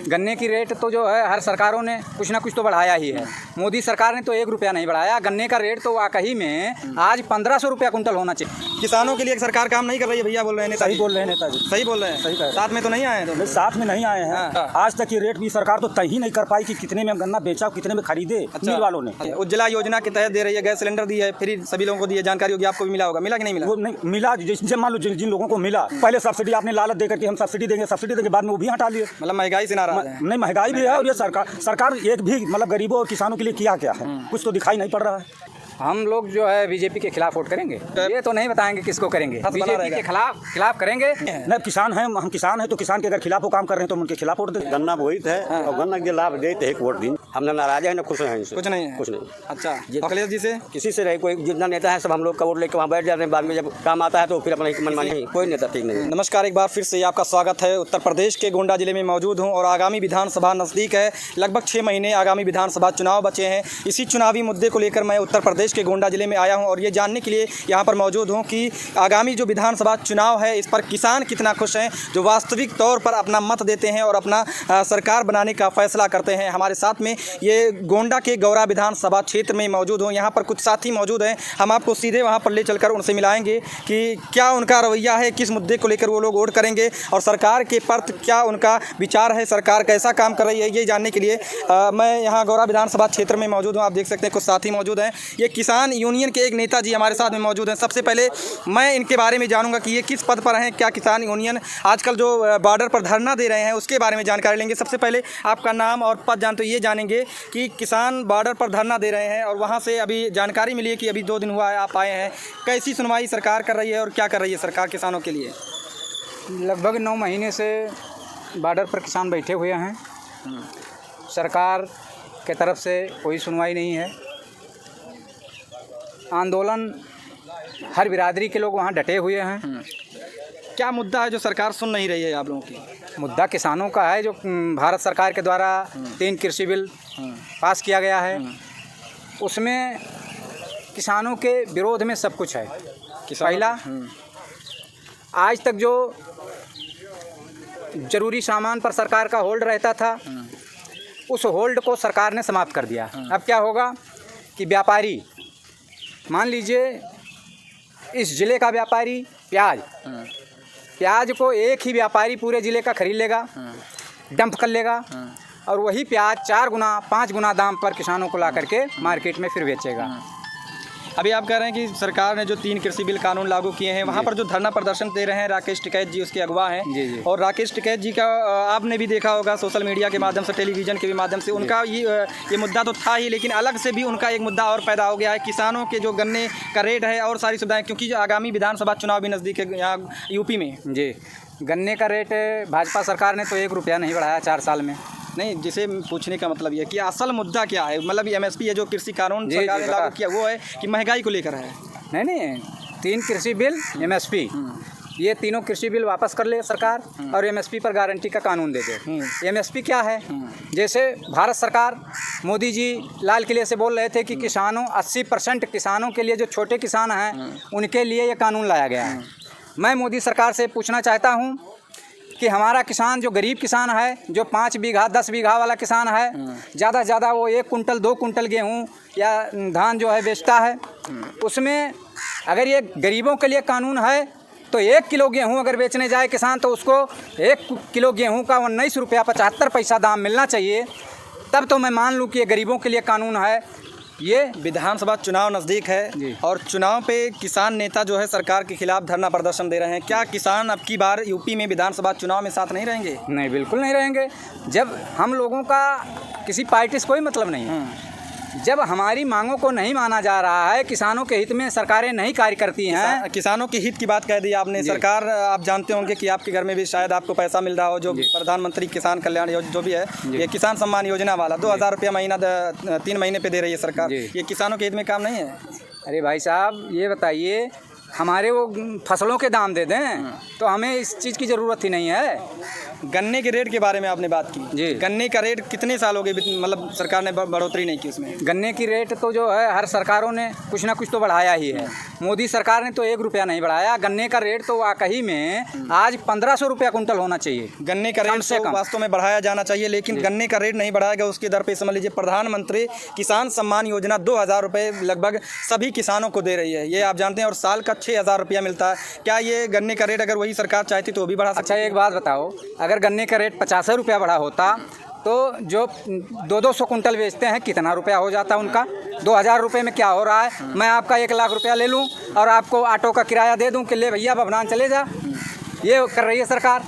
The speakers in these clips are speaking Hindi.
गन्ने की रेट तो जो है हर सरकारों ने कुछ ना कुछ तो बढ़ाया ही है। मोदी सरकार ने तो 1 रुपया नहीं बढ़ाया। गन्ने का रेट तो वाकई में आज 1500 रुपया कुंटल होना चाहिए। किसानों के लिए सरकार काम नहीं कर रही है भैया, बोल रहे हैं नेताजी। सही बोल रहे हैं नेताजी, सही बोल रहे हैं। सही कह रहे हैं। साथ में तो नहीं आए हैं, साथ में नहीं आए हैं। आज तक ये रेट भी सरकार तो तय ही नहीं कर पाई कि कितने में गन्ना बेचा, कितने में खरीदे मिल वालों ने। उज्ज्वला योजना के तहत दे रही है, गैस सिलेंडर दी है, फ्री सभी लोगों को दी है। जानकारी होगी आपको भी मिला होगा, मिला कि नहीं मिला? वो नहीं मिला। जैसे मान लो जिन लोगों को मिला, पहले सब्सिडी आपने लालच देकर के हम सब्सिडी देंगे, बाद में वो भी हटा लिए। मतलब महंगाई से नाराज है। नहीं, महंगाई भी है और ये सरकार एक भी मतलब गरीबों और किसानों के लिए किया क्या है, कुछ तो दिखाई नहीं पड़ रहा है। हम लोग जो है बीजेपी के खिलाफ वोट करेंगे, ये तो नहीं बताएंगे किसको करेंगे। बीजेपी के खिलाफ करेंगे। नहीं, किसान हैं, हम किसान हैं तो किसान के अगर खिलाफ वो काम कर रहे हैं तो उनके खिलाफ वोट देंगे। गन्ना बोईत है और गन्ना के लाभ देते एक वोट दी। हम ना नाराज है ना खुश हैं इनसे, कुछ नहीं है। कुछ नहीं। अच्छा, अखिलेश जी से किसी से नहीं, कोई जितना नेता है सब हम लोग का वोट लेकर वहाँ बैठ जाते हैं, बाद में जब काम आता है तो फिर अपना मनमानी नहीं, कोई नेता ठीक नहीं। नमस्कार, एक बार फिर से आपका स्वागत है। उत्तर प्रदेश के गोंडा जिले में मौजूद हूं और आगामी विधानसभा नज़दीक है। लगभग 6 महीने आगामी विधानसभा चुनाव बचे हैं। इसी चुनावी मुद्दे को लेकर मैं उत्तर प्रदेश के गोंडा जिले में आया हूं और ये जानने के लिए यहाँ पर मौजूद हूं कि आगामी जो विधानसभा चुनाव है इस पर किसान कितना खुश हैं, जो वास्तविक तौर पर अपना मत देते हैं और अपना सरकार बनाने का फैसला करते हैं। हमारे साथ में ये गोंडा के गौरा विधानसभा क्षेत्र में मौजूद हूँ। यहाँ पर कुछ साथी मौजूद हैं, हम आपको सीधे वहाँ पर ले चलकर उनसे मिलाएंगे कि क्या उनका रवैया है, किस मुद्दे को लेकर वो लोग वोट करेंगे और सरकार के प्रति क्या उनका विचार है, सरकार कैसा काम कर रही है, ये जानने के लिए मैं यहाँ गौरा विधानसभा क्षेत्र में मौजूद हूँ। आप देख सकते हैं कुछ साथी मौजूद हैं। ये किसान यूनियन के एक नेताजी हमारे साथ में मौजूद हैं। सबसे पहले मैं इनके बारे में जानूंगा कि ये किस पद पर हैं, क्या किसान यूनियन आजकल जो बॉर्डर पर धरना दे रहे हैं उसके बारे में जानकारी लेंगे। सबसे पहले आपका नाम और पद जान तो ये जानेंगे कि किसान बॉर्डर पर धरना दे रहे हैं और वहाँ से अभी जानकारी मिली है कि अभी 2 दिन हुआ है आप आए हैं। कैसी सुनवाई सरकार कर रही है और क्या कर रही है सरकार किसानों के लिए? लगभग 9 महीने से बॉर्डर पर किसान बैठे हुए हैं। सरकार के तरफ से कोई सुनवाई नहीं है। आंदोलन हर बिरादरी के लोग वहाँ डटे हुए हैं। क्या मुद्दा है जो सरकार सुन नहीं रही है आप लोगों की? मुद्दा किसानों का है, जो भारत सरकार के द्वारा 3 कृषि बिल पास किया गया है उसमें किसानों के विरोध में सब कुछ है। पहला, आज तक जो जरूरी सामान पर सरकार का होल्ड रहता था उस होल्ड को सरकार ने समाप्त कर दिया। अब क्या होगा कि व्यापारी, मान लीजिए इस ज़िले का व्यापारी प्याज को एक ही व्यापारी पूरे ज़िले का खरीद लेगा, डंप कर लेगा और वही प्याज 4 गुना 5 गुना दाम पर किसानों को ला करके मार्केट में फिर बेचेगा। अभी आप कह रहे हैं कि सरकार ने जो 3 कृषि बिल कानून लागू किए हैं, वहाँ पर जो धरना प्रदर्शन दे रहे हैं राकेश टिकैत जी उसके अगवा हैं। जी। और राकेश टिकैत जी का आपने भी देखा होगा सोशल मीडिया के माध्यम से, टेलीविज़न के भी माध्यम से, उनका ये मुद्दा तो था ही, लेकिन अलग से भी उनका एक मुद्दा और पैदा हो गया है। किसानों के जो गन्ने का रेट है और सारी सुविधाएँ, क्योंकि आगामी विधानसभा चुनाव भी नज़दीक है यहाँ यूपी में। जी, गन्ने का रेट भाजपा सरकार ने तो 1 रुपया नहीं बढ़ाया 4 साल में। नहीं, जिसे पूछने का मतलब ये है कि असल मुद्दा क्या है, मतलब MSP है जो कृषि कानून सरकार ने लागू किया, वो है कि महंगाई को लेकर है? नहीं, 3 कृषि बिल, MSP, ये तीनों कृषि बिल वापस कर ले सरकार और MSP पर गारंटी का कानून दे दे। MSP क्या है? जैसे भारत सरकार, मोदी जी लाल किले से बोल रहे थे कि किसानों 80% किसानों के लिए, जो छोटे किसान हैं उनके लिए ये कानून लाया गया है। मैं मोदी सरकार से पूछना चाहता हूँ कि हमारा किसान, जो गरीब किसान है, जो 5 बीघा 10 बीघा वाला किसान है, ज़्यादा से ज़्यादा वो 1 कुंटल 2 कुंटल गेहूँ या धान जो है बेचता है, उसमें अगर ये गरीबों के लिए कानून है तो 1 किलो गेहूँ अगर बेचने जाए किसान तो उसको 1 किलो गेहूँ का 19 रुपया 75 पैसा दाम मिलना चाहिए। तब तो मैं मान लूँ कि ये गरीबों के लिए कानून है। ये विधानसभा चुनाव नज़दीक है और चुनाव पे किसान नेता जो है सरकार के खिलाफ धरना प्रदर्शन दे रहे हैं। क्या किसान अब की बार यूपी में विधानसभा चुनाव में साथ नहीं रहेंगे? नहीं, बिल्कुल नहीं रहेंगे। जब हम लोगों का किसी पार्टी से कोई मतलब नहीं है, जब हमारी मांगों को नहीं माना जा रहा है, किसानों के हित में सरकारें नहीं कार्य करती हैं। किसानों के हित की बात कह दी आपने। सरकार, आप जानते होंगे कि आपके घर में भी शायद आपको पैसा मिल रहा हो, जो प्रधानमंत्री किसान कल्याण योजना जो भी है, ये किसान सम्मान योजना वाला 2000 रुपया महीना 3 महीने पे दे रही है सरकार। ये किसानों के हित में काम नहीं है? अरे भाई साहब, ये बताइए, हमारे वो फसलों के दाम दे दें तो हमें इस चीज़ की ज़रूरत ही नहीं है। गन्ने के रेट के बारे में आपने बात की जी। गन्ने का रेट कितने साल हो गए मतलब सरकार ने बढ़ोतरी नहीं की उसमें? गन्ने की रेट तो जो है हर सरकारों ने कुछ ना कुछ तो बढ़ाया ही है। मोदी सरकार ने तो 1 रुपया नहीं बढ़ाया। गन्ने का रेट तो वाकई में आज 1500 रुपया कुंटल होना चाहिए। गन्ने का कम रेट से तो कम। वास्तव में बढ़ाया जाना चाहिए, लेकिन गन्ने का रेट नहीं बढ़ाया गया। उसके दर पे समझ लीजिए प्रधानमंत्री किसान सम्मान योजना 2000 रुपये लगभग सभी किसानों को दे रही है, ये आप जानते हैं, और साल का 6000 रुपया मिलता है। क्या ये गन्ने का रेट अगर वही सरकार चाहती तो वो भी बढ़ा सकती? अच्छा एक बात बताओ, अगर गन्ने का रेट 50 रुपया बढ़ा होता तो जो 200 कुंटल बेचते हैं कितना रुपया हो जाता उनका? 2000 रुपये में क्या हो रहा है? मैं आपका 1 लाख रुपया ले लूँ और आपको ऑटो का किराया दे दूँ कि ले भैया बबनान चले जा। ये कर रही है सरकार।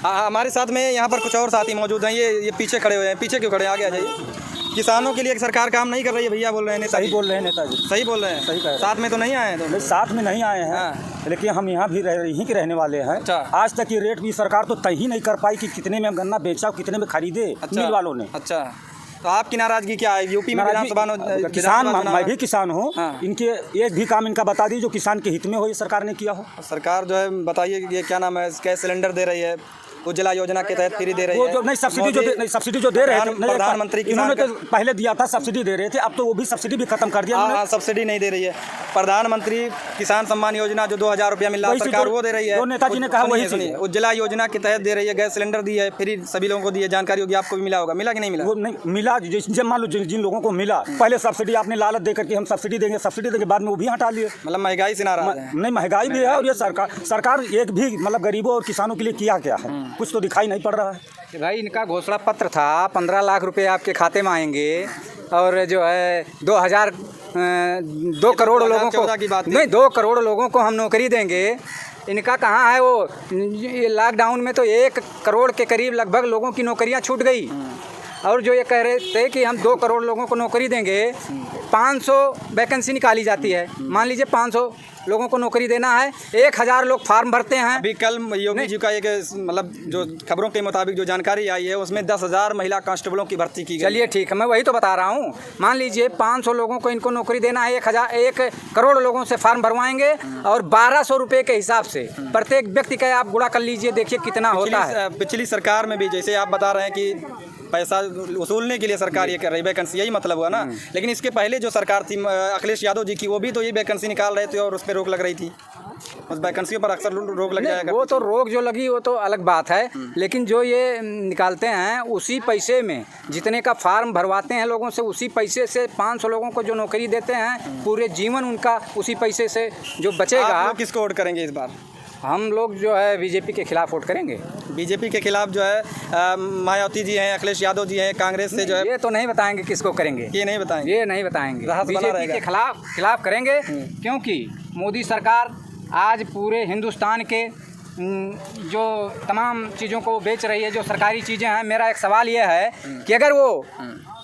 हमारे साथ में यहाँ पर कुछ और साथी मौजूद हैं। ये पीछे खड़े हुए हैं। पीछे क्यों खड़े हैं? आगे आ जाइए। किसानों के लिए सरकार काम नहीं कर रही है भैया बोल रहे हैं नेता। सही बोल रहे हैं नेताजी, सही बोल रहे हैं। सही कह रहे हैं। साथ में तो नहीं आए हैं तो? नहीं, साथ में नहीं आए हैं, लेकिन हम यहाँ भी यहीं के रहने वाले हैं। अच्छा। आज तक ये रेट भी सरकार तो तय ही नहीं कर पाई कि कितने में गन्ना बेचा और कितने में खरीदे मिल वालों ने। अच्छा, तो आपकी नाराजगी क्या है? यूपी में विधानसभा किसान, मैं भी किसान हूँ। हाँ। इनके एक भी काम इनका बता दी जो किसान के हित में हो, ये सरकार ने किया हो। सरकार जो है बताइए ये क्या नाम है, गैस सिलेंडर दे रही है, उज्ज्वला योजना के तहत फ्री दे रही वो है। जो नहीं सब्सिडी जो दे रहे थे, प्रधानमंत्री इन्होंने तो पहले दिया था, सब्सिडी दे रहे थे, अब तो वो भी सब्सिडी भी खत्म कर दिया। हाँ, सब्सिडी नहीं दे रही है। प्रधानमंत्री किसान सम्मान योजना जो 2000 रुपया मिल रहा है सरकार वो दे रही है। जो नेताजी ने कहा वही सुनिए, उज्ज्वला योजना के तहत दे रही है, गैस सिलेंडर दी है, फ्री सभी लोगों को दी है। जानकारी होगी आपको भी मिला होगा, मिला कि नहीं मिला? वो नहीं मिला। जब मान लो जिन लोगों को मिला, पहले सब्सिडी आपने लालच दे करके हम सब्सिडी देंगे, बाद में वो भी हटा लिए। मतलब महंगाई से नाराज है। नहीं, महंगाई भी है और ये सरकार एक भी मतलब गरीबों और किसानों के लिए किया क्या है? कुछ तो दिखाई नहीं पड़ रहा है। कि भाई इनका घोषणा पत्र था 15 लाख रुपए आपके खाते में आएंगे और जो है 2 करोड़ लोगों को नहीं 2 करोड़ लोगों को हम नौकरी देंगे। इनका कहाँ है वो? ये लॉकडाउन में तो 1 करोड़ के करीब लगभग लोगों की नौकरियां छूट गई। और जो ये कह रहे थे कि हम 2 करोड़ लोगों को नौकरी देंगे, 500 वैकेंसी निकाली जाती है। मान लीजिए 500 लोगों को नौकरी देना है, 1000 लोग फार्म भरते हैं। अभी कल योगी जी का एक मतलब जो खबरों के मुताबिक जो जानकारी आई है उसमें 10,000 महिला कांस्टेबलों की भर्ती की गई। चलिए ठीक है, मैं वही तो बता रहा हूँ। मान लीजिए 500 लोगों को इनको नौकरी देना है, 1 करोड़ लोगों से फार्म भरवाएंगे और 1200 रुपये के हिसाब से प्रत्येक व्यक्ति का आप गुणा कर लीजिए, देखिए कितना होता है। पिछली सरकार में भी जैसे आप बता रहे हैं कि पैसा वसूलने के लिए सरकार ये कर रही है, वैकेंसी, यही मतलब हुआ ना। लेकिन इसके पहले जो सरकार थी अखिलेश यादव जी की, वो भी तो ये वैकेंसी निकाल रहे थे और उस पर रोक लग रही थी। उस वैकेंसियों पर अक्सर रोक लग जाएगा। वो तो रोक जो लगी वो तो अलग बात है, लेकिन जो ये निकालते हैं उसी पैसे में जितने का फार्म भरवाते हैं लोगों से, उसी पैसे से 500 लोगों को जो नौकरी देते हैं, पूरे जीवन उनका उसी पैसे से जो बचेगा। आप लोग किसको वोट करेंगे इस बार? हम लोग जो है बीजेपी के खिलाफ वोट करेंगे। बीजेपी के खिलाफ जो है मायावती जी हैं, अखिलेश यादव जी हैं, कांग्रेस से जो है ये तो नहीं बताएंगे किसको करेंगे, ये नहीं बताएंगे, ये नहीं बताएंगे। राहत बना बीजेपी रहेगा। के खिलाफ करेंगे, क्योंकि मोदी सरकार आज पूरे हिंदुस्तान के जो तमाम चीज़ों को बेच रही है, जो सरकारी चीज़ें हैं। मेरा एक सवाल ये है कि अगर वो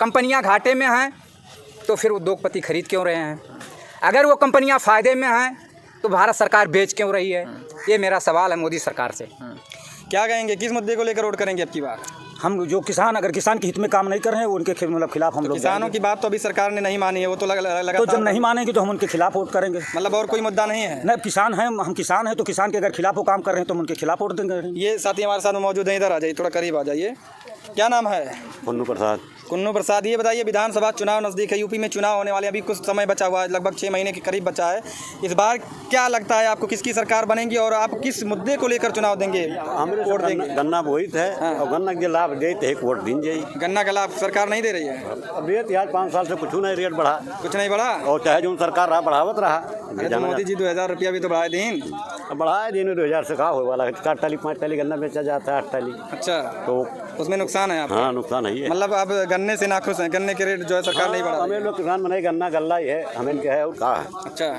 कंपनियां घाटे में हैं तो फिर उद्योगपति खरीद क्यों रहे हैं? अगर वो कंपनियां फ़ायदे में हैं तो भारत सरकार बेच क्यों रही है? ये मेरा सवाल है मोदी सरकार से। क्या कहेंगे, किस मुद्दे को लेकर वोट करेंगे अब की बार? हम जो किसान, अगर किसान के हित में काम नहीं कर रहे हैं, उनके मतलब खिलाफ हम लोग किसानों की बात तो अभी सरकार ने नहीं मानी है, वो तो लगा तो जब नहीं मानेंगे तो हम उनके खिलाफ वोट करेंगे। मतलब और कोई मुद्दा नहीं है? नहीं, किसान हैं, हम किसान हैं, तो किसान के अगर खिलाफ वो काम कर रहे हैं तो हम उनके खिलाफ वोट देंगे। ये साथी हमारे साथ मौजूद हैं, इधर आ जाइए, थोड़ा करीब आ जाइए। क्या नाम है? कुन्नू प्रसाद। कुन्नू प्रसाद, ये बताइए विधानसभा चुनाव नज़दीक है, यूपी में चुनाव होने वाले, अभी कुछ समय बचा हुआ है, लगभग 6 महीने के करीब बचा है। इस बार क्या लगता है आपको, किसकी सरकार बनेगी और आप किस मुद्दे को लेकर चुनाव देंगे, वोट देंगे? गन्ना बोईत है और गन्ना के लाभ दे तो एक वोट दिन जाई। गन्ना का लाभ सरकार नहीं दे रही है? अब रेट यार 5 साल से कुछ नहीं रेट बढ़ा, कुछ नहीं बढ़ा, और चाहे जो सरकार रहा बढ़ावत रहा। अरे तो मोदी जी 2000 रुपया भी तो बढ़ाए दिन। बढ़ाए दिन 2000 से कहा हो वाला 4 टाली 5 टाली गन्ना बेचा जाता है, 8 टाली। अच्छा, तो उसमें नुकसान है आप? हाँ, नुकसान है। मतलब आप गन्ने से नाखुश हैं, गन्ने के रेट जो है सरकार नहीं बढ़ा? हमें लोग किसान बनाए, गन्ना गल्ला ही है, हमें क्या है और कहा है। अच्छा,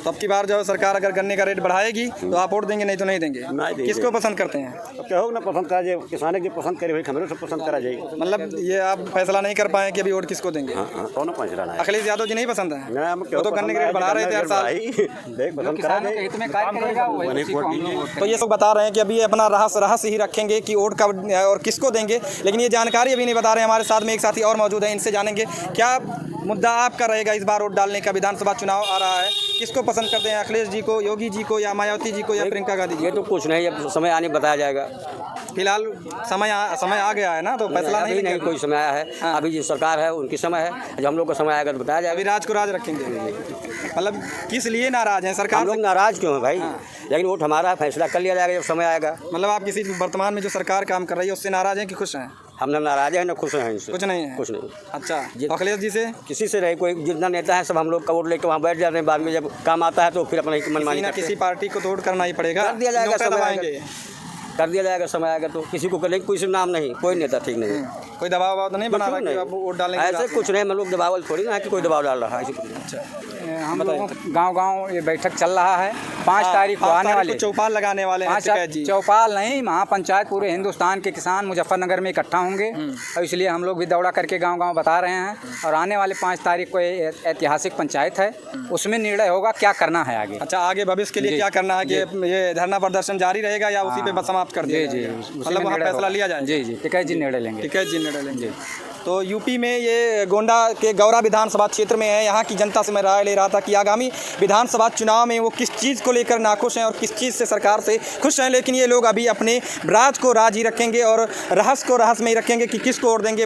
तो अब की बार जो है सरकार अगर गन्ने का रेट बढ़ाएगी तो आप वोट देंगे, नहीं तो नहीं देंगे? नहीं देंगे। किसको पसंद करते हैं? अब क्या होगा ना, पसंद करा जाए, किसान जो पसंद करे वही हमें सब पसंद करा जाए। मतलब ये आप फैसला नहीं कर पाए कि अभी वोट किसको देंगे? हाँ, कौन पहुँच रहा है? अखिलेश यादव जी नहीं पसंद है? वो तो गन्ने के रेट बढ़ा रहे थे हर साल। देख पसंद करा जाए। तो ये सब बता रहे हैं कि अभी अपना रहस्य ही रखेंगे कि वोट कब और किसको देंगे, लेकिन ये जानकारी अभी नहीं बता रहे हैं। हमारे साथ में एक साथी और मौजूद है, इनसे जानेंगे क्या मुद्दा आपका रहेगा इस बार वोट डालने का, विधानसभा चुनाव आ रहा है, किसको पसंद करते हैं, अखिलेश जी को, योगी जी को, या मायावती जी को, या प्रियंका गांधी जी? ये तो कुछ नहीं, अब समय आने बताया जाएगा। फिलहाल समय आ गया है ना, तो फैसला अभी नहीं कोई समय आया है। अभी जो सरकार है उनकी समय है, जब हम लोग का समय आएगा तो बताया अभी जाएगा। राज को राज रखेंगे। मतलब किस लिए नाराज हैं सरकार हम लोग से? नाराज क्यों हैं भाई? लेकिन वोट हमारा है, फैसला कर लिया जाएगा जब समय आएगा। मतलब आप किसी वर्तमान में जो सरकार काम कर रही है उससे नाराज हैं कि खुश हैं? हम ना नाराज हैं ना खुश हैं इनसे। कुछ नहीं है। कुछ नहीं। अच्छा, अखिलेश जी से किसी से नहीं, कोई जितना नेता है सब हम लोग का वोट लेकर वहाँ बैठ जाते हैं, बाद में जब काम आता है तो फिर अपना मनमानी किसी ना करते किसी पार्टी को तोड़ करना ही पड़ेगा। कर दिया जाएगा, नोटा समय दबाएंगे। आएगा। कर दिया जाएगा, समय आएगा तो किसी को लेकिन कोई नाम नहीं, कोई नेता ठीक नहीं है। कोई दबाव वबाव तो नहीं बना रहा कि नहीं। आप वोट डालने के ऐसे बाद? कुछ नहीं, हम लोग दबाव थोड़ी ना है कि कोई दबाव डाल रहा है, ऐसे कुछ नहीं। हम लोगों गांव-गांव ये बैठक चल रहा है। 5 तारीख को आने वाले चौपाल लगाने वाले हैं टिकैत जी। चौपाल नहीं, महापंचायत पूरे हिंदुस्तान के किसान मुजफ्फरनगर में इकट्ठा होंगे और इसलिए हम लोग भी दौड़ा करके गांव-गांव बता रहे हैं। और आने वाले 5 तारीख को ये ऐतिहासिक पंचायत है, उसमें निर्णय होगा क्या करना है आगे। अच्छा, आगे भविष्य के लिए जी। क्या करना है कि ये धरना प्रदर्शन जारी रहेगा या उसी पे बस समाप्त कर दिया जी, जाएगा? उसी मतलब में वहाँ निर्णय फैसला होगा। लिया जाएगा? जी, टिकैत जी निर्णय लेंगे। टिकैत जी निर्णय लेंगे। तो यूपी में ये गोंडा के गौरा विधानसभा क्षेत्र में है। यहाँ की जनता से मैं राय ले रहा था कि आगामी विधानसभा चुनाव में वो किस चीज़ को लेकर नाखुश हैं और किस चीज़ से सरकार से खुश हैं। लेकिन ये लोग अभी अपने राज को राज ही रखेंगे और रहस्य को रहस्य में ही रखेंगे कि किसको वोट देंगे।